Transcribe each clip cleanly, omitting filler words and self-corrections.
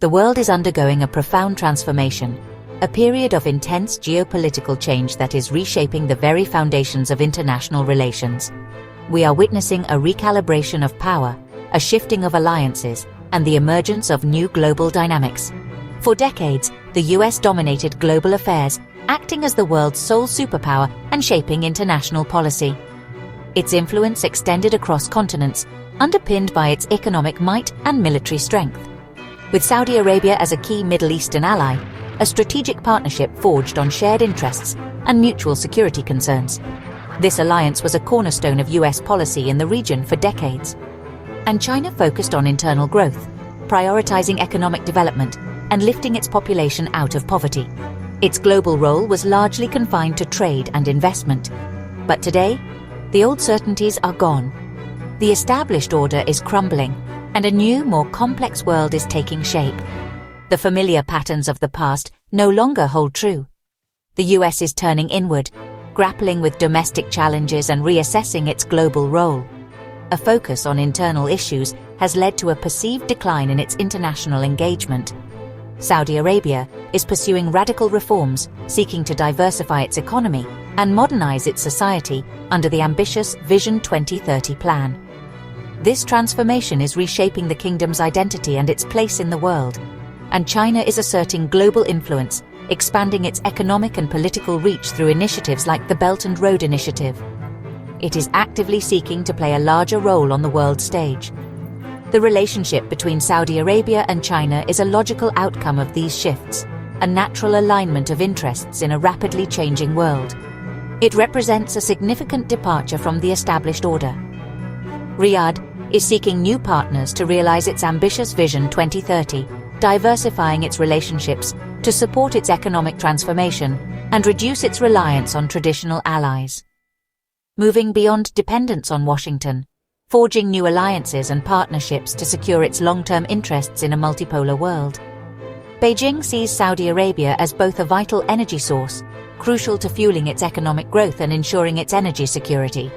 The world is undergoing a profound transformation, a period of intense geopolitical change that is reshaping the very foundations of international relations. We are witnessing a recalibration of power, a shifting of alliances, and the emergence of new global dynamics. For decades, the US dominated global affairs, acting as the world's sole superpower and shaping international policy. Its influence extended across continents, underpinned by its economic might and military strength. With Saudi Arabia as a key Middle Eastern ally, a strategic partnership forged on shared interests and mutual security concerns. This alliance was a cornerstone of US policy in the region for decades. And China focused on internal growth, prioritizing economic development and lifting its population out of poverty. Its global role was largely confined to trade and investment. But today, the old certainties are gone. The established order is crumbling, and a new, more complex world is taking shape. The familiar patterns of the past no longer hold true. The US is turning inward, grappling with domestic challenges and reassessing its global role. A focus on internal issues has led to a perceived decline in its international engagement. Saudi Arabia is pursuing radical reforms, seeking to diversify its economy and modernize its society under the ambitious Vision 2030 plan. This transformation is reshaping the kingdom's identity and its place in the world, and China is asserting global influence, expanding its economic and political reach through initiatives like the Belt and Road Initiative. It is actively seeking to play a larger role on the world stage. The relationship between Saudi Arabia and China is a logical outcome of these shifts, a natural alignment of interests in a rapidly changing world. It represents a significant departure from the established order. Riyadh is seeking new partners to realize its ambitious Vision 2030, diversifying its relationships to support its economic transformation and reduce its reliance on traditional allies. Moving beyond dependence on Washington, forging new alliances and partnerships to secure its long-term interests in a multipolar world. Beijing sees Saudi Arabia as both a vital energy source, crucial to fueling its economic growth and ensuring its energy security,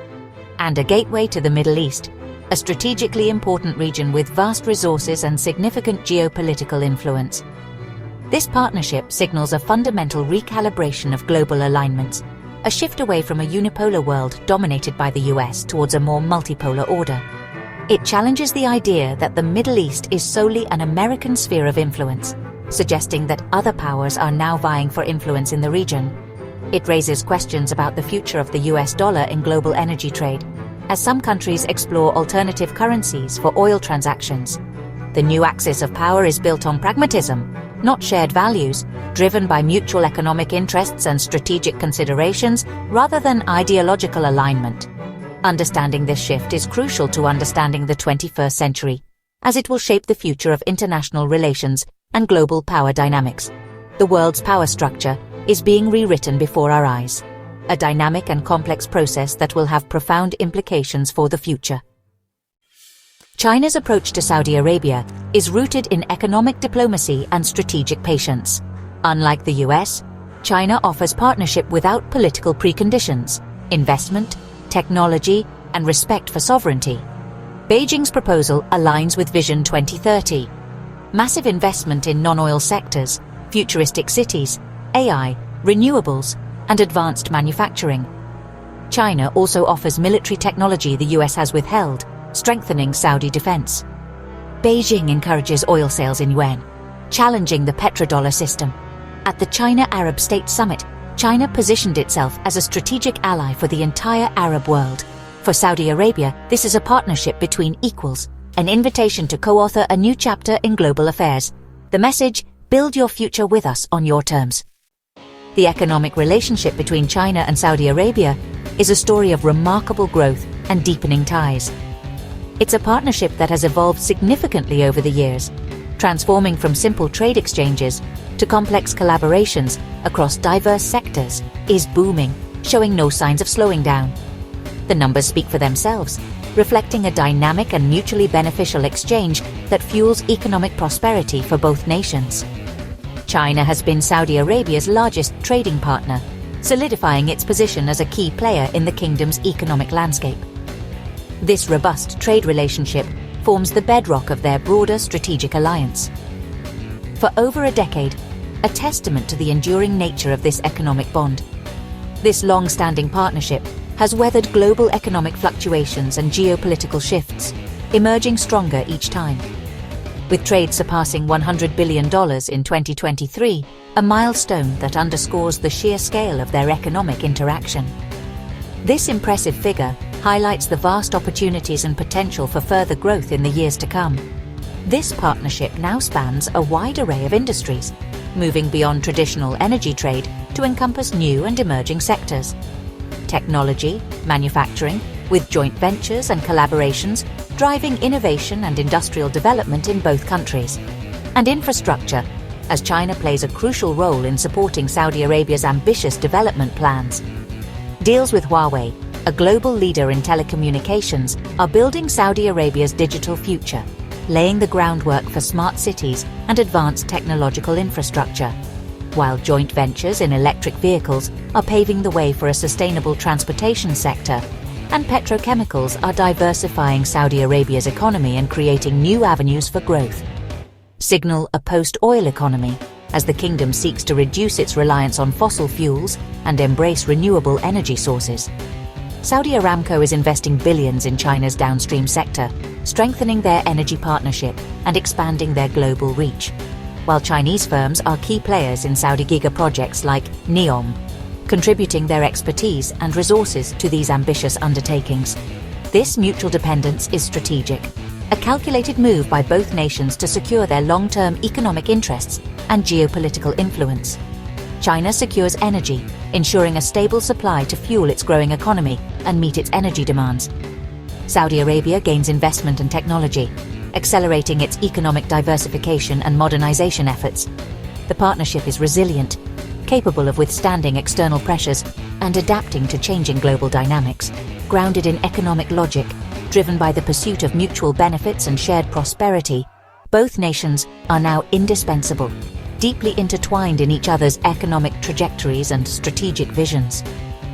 and a gateway to the Middle East, a strategically important region with vast resources and significant geopolitical influence. This partnership signals a fundamental recalibration of global alignments, a shift away from a unipolar world dominated by the US towards a more multipolar order. It challenges the idea that the Middle East is solely an American sphere of influence, suggesting that other powers are now vying for influence in the region. It raises questions about the future of the US dollar in global energy trade, as some countries explore alternative currencies for oil transactions. The new axis of power is built on pragmatism, not shared values, driven by mutual economic interests and strategic considerations rather than ideological alignment. Understanding this shift is crucial to understanding the 21st century, as it will shape the future of international relations and global power dynamics. The world's power structure is being rewritten before our eyes, a dynamic and complex process that will have profound implications for the future. China's approach to Saudi Arabia is rooted in economic diplomacy and strategic patience. Unlike the US, China offers partnership without political preconditions, investment, technology, and respect for sovereignty. Beijing's proposal aligns with Vision 2030. Massive investment in non-oil sectors, futuristic cities, AI, renewables, and advanced manufacturing. China also offers military technology the US has withheld, strengthening Saudi defense. Beijing encourages oil sales in yuan, challenging the petrodollar system. At the China-Arab State Summit, China positioned itself as a strategic ally for the entire Arab world. For Saudi Arabia, this is a partnership between equals, an invitation to co-author a new chapter in global affairs. The message, build your future with us on your terms. The economic relationship between China and Saudi Arabia is a story of remarkable growth and deepening ties. It's a partnership that has evolved significantly over the years, transforming from simple trade exchanges to complex collaborations across diverse sectors, is booming, showing no signs of slowing down. The numbers speak for themselves, reflecting a dynamic and mutually beneficial exchange that fuels economic prosperity for both nations. China has been Saudi Arabia's largest trading partner, solidifying its position as a key player in the kingdom's economic landscape. This robust trade relationship forms the bedrock of their broader strategic alliance. for over a decade, a testament to the enduring nature of this economic bond. This long-standing partnership has weathered global economic fluctuations and geopolitical shifts, emerging stronger each time. With trade surpassing $100 billion in 2023, a milestone that underscores the sheer scale of their economic interaction. This impressive figure highlights the vast opportunities and potential for further growth in the years to come. This partnership now spans a wide array of industries, moving beyond traditional energy trade to encompass new and emerging sectors. Technology, manufacturing, with joint ventures and collaborations driving innovation and industrial development in both countries. And infrastructure, as China plays a crucial role in supporting Saudi Arabia's ambitious development plans. Deals with Huawei, a global leader in telecommunications, are building Saudi Arabia's digital future, laying the groundwork for smart cities and advanced technological infrastructure, while joint ventures in electric vehicles are paving the way for a sustainable transportation sector, and petrochemicals are diversifying Saudi Arabia's economy and creating new avenues for growth. Signal a post-oil economy, as the kingdom seeks to reduce its reliance on fossil fuels and embrace renewable energy sources. Saudi Aramco is investing billions in China's downstream sector, strengthening their energy partnership and expanding their global reach, while Chinese firms are key players in Saudi giga projects like NEOM, contributing their expertise and resources to these ambitious undertakings. This mutual dependence is strategic, a calculated move by both nations to secure their long-term economic interests and geopolitical influence. China secures energy, ensuring a stable supply to fuel its growing economy and meet its energy demands. Saudi Arabia gains investment and technology, accelerating its economic diversification and modernization efforts. The partnership is resilient, capable of withstanding external pressures and adapting to changing global dynamics, grounded in economic logic, driven by the pursuit of mutual benefits and shared prosperity. Both nations are now indispensable, deeply intertwined in each other's economic trajectories and strategic visions.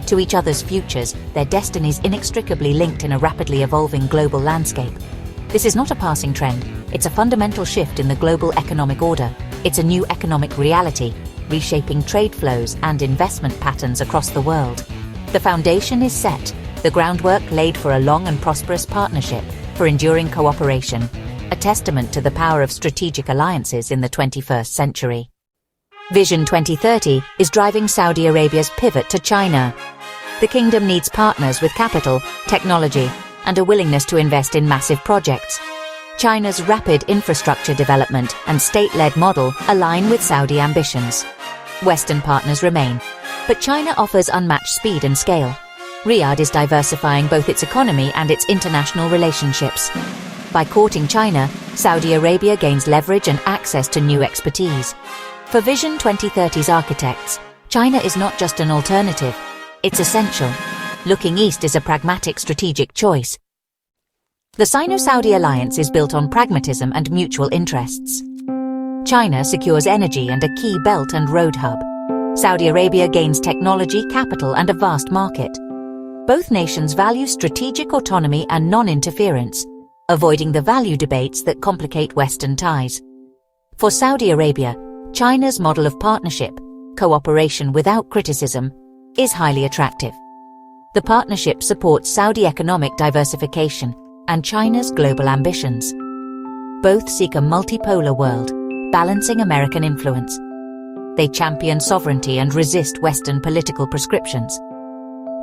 To each other's futures, their destinies inextricably linked in a rapidly evolving global landscape. This is not a passing trend, it's a fundamental shift in the global economic order. It's a new economic reality, reshaping trade flows and investment patterns across the world. The foundation is set, the groundwork laid for a long and prosperous partnership, for enduring cooperation, a testament to the power of strategic alliances in the 21st century. Vision 2030 is driving Saudi Arabia's pivot to China. The kingdom needs partners with capital, technology, and a willingness to invest in massive projects. China's rapid infrastructure development and state-led model align with Saudi ambitions. Western partners remain, but China offers unmatched speed and scale. Riyadh is diversifying both its economy and its international relationships. By courting China, Saudi Arabia gains leverage and access to new expertise. For Vision 2030's architects, China is not just an alternative, it's essential. Looking east is a pragmatic strategic choice. The Sino-Saudi alliance is built on pragmatism and mutual interests. China secures energy and a key belt and road hub. Saudi Arabia gains technology, capital, and a vast market. Both nations value strategic autonomy and non-interference, avoiding the value debates that complicate Western ties. For Saudi Arabia, China's model of partnership, cooperation without criticism, is highly attractive. The partnership supports Saudi economic diversification and China's global ambitions. Both seek a multipolar world, balancing American influence. They champion sovereignty and resist Western political prescriptions.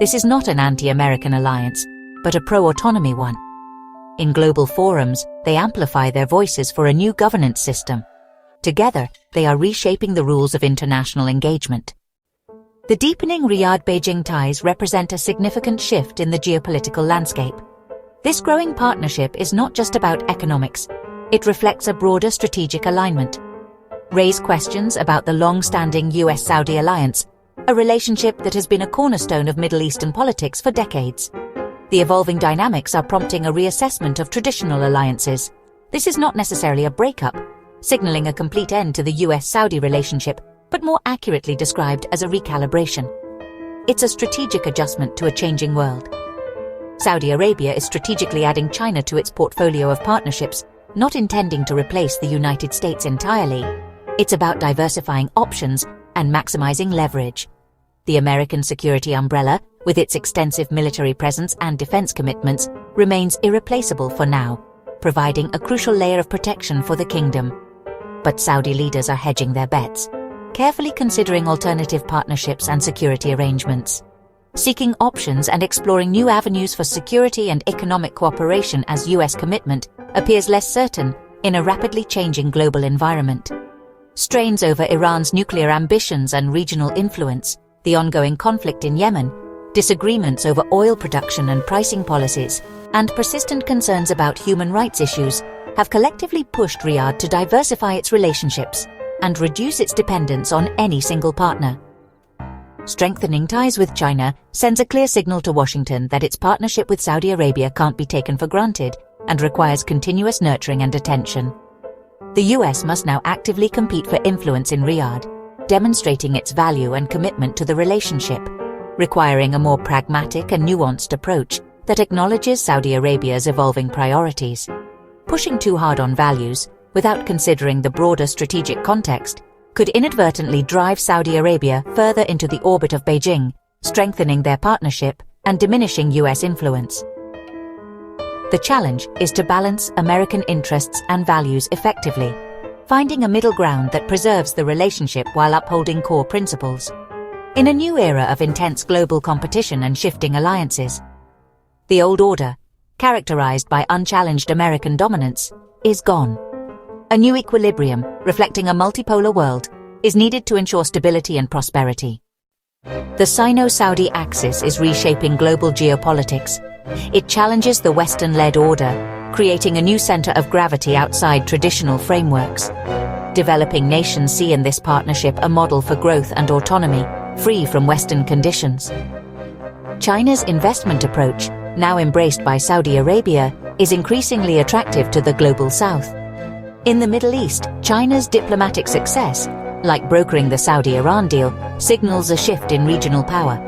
This is not an anti-American alliance, but a pro-autonomy one. In global forums, they amplify their voices for a new governance system. Together, they are reshaping the rules of international engagement. The deepening Riyadh-Beijing ties represent a significant shift in the geopolitical landscape. This growing partnership is not just about economics. It reflects a broader strategic alignment. Raise questions about the long-standing US-Saudi alliance, a relationship that has been a cornerstone of Middle Eastern politics for decades. The evolving dynamics are prompting a reassessment of traditional alliances. This is not necessarily a breakup, signaling a complete end to the US-Saudi relationship, but more accurately described as a recalibration. It's a strategic adjustment to a changing world. Saudi Arabia is strategically adding China to its portfolio of partnerships, not intending to replace the United States entirely. It's about diversifying options and maximizing leverage. The American security umbrella, with its extensive military presence and defense commitments, remains irreplaceable for now, providing a crucial layer of protection for the kingdom. But Saudi leaders are hedging their bets, carefully considering alternative partnerships and security arrangements, seeking options and exploring new avenues for security and economic cooperation as US commitment appears less certain in a rapidly changing global environment. Strains over Iran's nuclear ambitions and regional influence, the ongoing conflict in Yemen, disagreements over oil production and pricing policies, and persistent concerns about human rights issues have collectively pushed Riyadh to diversify its relationships and reduce its dependence on any single partner. Strengthening ties with China sends a clear signal to Washington that its partnership with Saudi Arabia can't be taken for granted and requires continuous nurturing and attention. The US must now actively compete for influence in Riyadh, demonstrating its value and commitment to the relationship, requiring a more pragmatic and nuanced approach that acknowledges Saudi Arabia's evolving priorities. Pushing too hard on values, without considering the broader strategic context, could inadvertently drive Saudi Arabia further into the orbit of Beijing, strengthening their partnership and diminishing US influence. The challenge is to balance American interests and values effectively, finding a middle ground that preserves the relationship while upholding core principles. In a new era of intense global competition and shifting alliances, the old order, characterized by unchallenged American dominance, is gone. A new equilibrium, reflecting a multipolar world, is needed to ensure stability and prosperity. The Sino-Saudi axis is reshaping global geopolitics. It challenges the Western-led order, creating a new center of gravity outside traditional frameworks. Developing nations see in this partnership a model for growth and autonomy, free from Western conditions. China's investment approach, now embraced by Saudi Arabia, is increasingly attractive to the global South. In the Middle East, China's diplomatic success, like brokering the Saudi-Iran deal, signals a shift in regional power.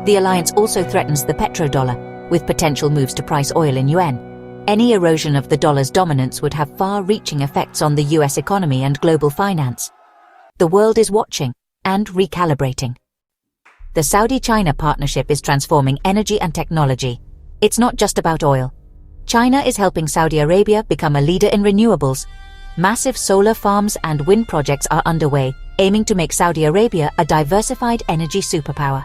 The alliance also threatens the petrodollar, with potential moves to price oil in yuan. Any erosion of the dollar's dominance would have far-reaching effects on the US economy and global finance. The world is watching and recalibrating. The Saudi-China partnership is transforming energy and technology. It's not just about oil. China is helping Saudi Arabia become a leader in renewables. Massive solar farms and wind projects are underway, aiming to make Saudi Arabia a diversified energy superpower.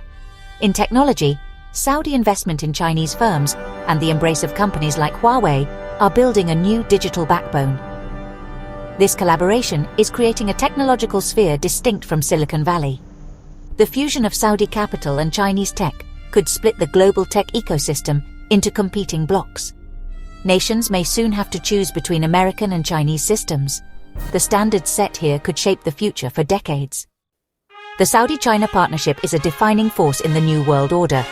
In technology, Saudi investment in Chinese firms and the embrace of companies like Huawei are building a new digital backbone. This collaboration is creating a technological sphere distinct from Silicon Valley. The fusion of Saudi capital and Chinese tech could split the global tech ecosystem into competing blocks. Nations may soon have to choose between American and Chinese systems. The standards set here could shape the future for decades. The Saudi-China partnership is a defining force in the new world order.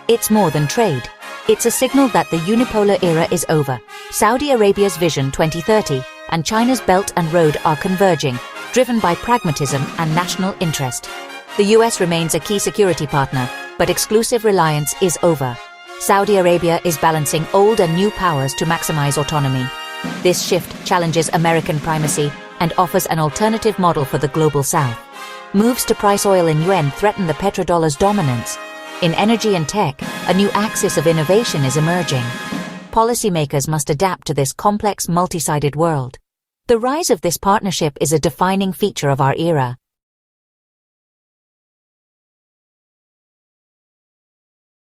It's more than trade. It's a signal that the unipolar era is over. Saudi Arabia's Vision 2030 and China's Belt and Road are converging, driven by pragmatism and national interest. The US remains a key security partner, but exclusive reliance is over. Saudi Arabia is balancing old and new powers to maximize autonomy. This shift challenges American primacy and offers an alternative model for the global South. Moves to price oil in yuan threaten the petrodollar's dominance. In energy and tech, a new axis of innovation is emerging. Policymakers must adapt to this complex, multi-sided world. The rise of this partnership is a defining feature of our era.